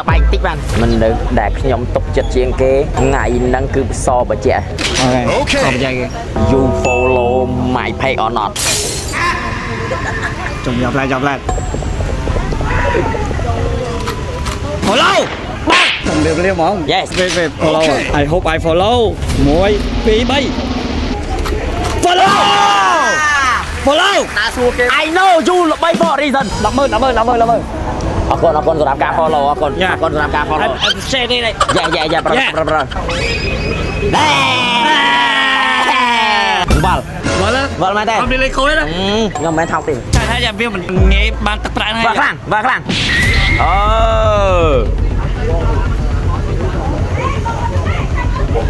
បាយតិចបានមិននៅដែលខ្ញុំទុកចិត្តជាងគេថ្ងៃហ្នឹងគឺសបជាអូខេសបជាគេ You follow my page or not ចុំយ៉ាប់ឡា Follow បាទខ្ញុំរៀបហ្មង Yes wait follow I hope I follow 1 2 3 follow តាសួរគេ I know you ល្បី for reason 100000អរគុណសម្រាប់ការ follow អរគុណសម្រាប់ការ follow share នេះយ៉ាប្រវល់មែនទេ អត់មានលេខខូចទេ ខ្ញុំមិនថោកទេ ថាយ៉ាវាមិនងាយបានទឹកប្រាក់ហ្នឹង បើខ្លាំងអូ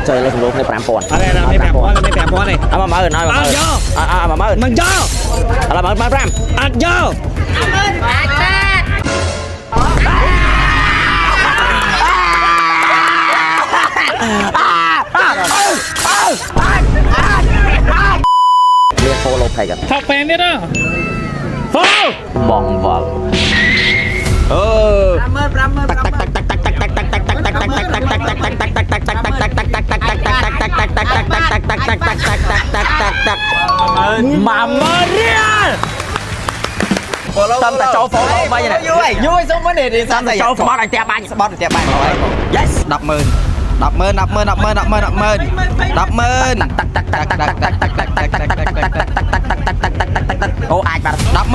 ចុយលេខសំឡូងគ្នា 5000 អត់ទេមាន 5000 ទេ អត់10000ឲ្យ10000មិនយក ឥឡូវ15000 អត់យក មាន follow page กัน ថោកហ្វេនទៀតហ៎ follow បងវល់តាមតែចូល follow វិញណាយូរសុំមិនទេតាមតែចូលស្បត់ឲ្យផ្ទះបាញ់ស្បត់ឲ្យផ្ទះបាញ់ Yes 100000អូអាចបាត់ 100000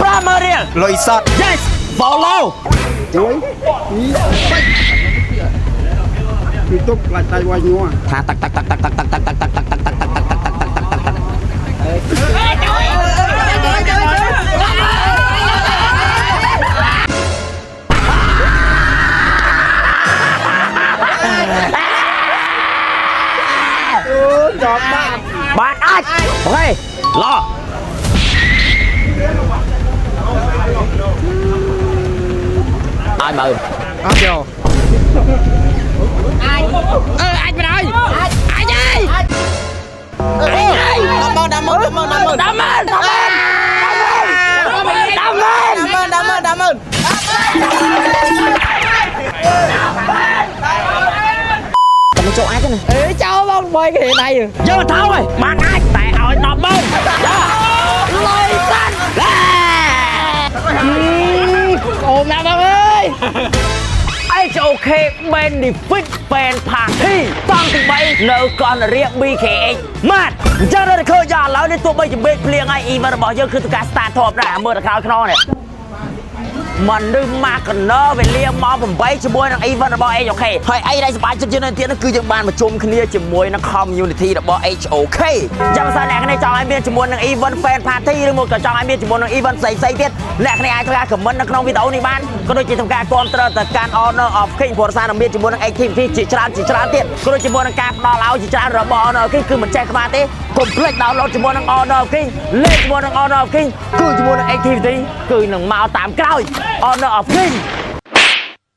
Primary លុយសត Yes follow ពីទុកឡាច់ដៃវាយញ័រ ថាតាក់បាទអាចអូខេឡោឲ្យមើល អត់យក អាចមិនហើយអាចអើយតែចូលអាចណាចូលបងបើគេដៃយកថោហើយបានអាចតែឲ្យ100000លុយសាន់អូនណាបងអើយHOK Benefit Fan Party តង់ទី3នៅកណ្ដាលរៀប BKX ម៉ាត់អញ្ចឹងដល់ឃើញយ៉ាងឥឡូវនេះទោះបីជាមេឃភ្លៀងហើយ event របស់យើងគឺការ start ធប់ដែរមើលទៅក្រោយខ្នងនេះមិននឹងមកកណើវេលាមក8ជាមួយនឹង event របស់ HOK ហើយអីដែលសប្បាយចិត្តជាងនេះទៀតគឺយើងបានប្រជុំគ្នាជាមួយនឹង community របស់ HOK ចាំបើសិនអ្នកគ្នាចង់ឲ្យមានជាមួយនឹង event fan party ឬមកក៏ចង់ឲ្យមានជាមួយនឹង event ផ្សេងៗទៀតអ្នកគ្នាអាចធ្វើការ comment នៅក្នុងវីដេអូនេះបានក៏ដូចជាធ្វើការគាំទ្រទៅកាន់ Honor of King ព្រោះសារនឹងមានជាមួយនឹង activity ជាច្រើនទៀតក៏ដូចជាមួយនឹងការផ្ដល់ឲ្យជាច្រើនរបស់ Honor of King គឺមិនចេះក្បាលទេកុំភ្លេច download ជាមួយនឹង Honor of King លេខជាមួយនឹង Honor of King គឺជាមួយនឹង activity គឺនឹងមកតាមក្រោយ Honor of King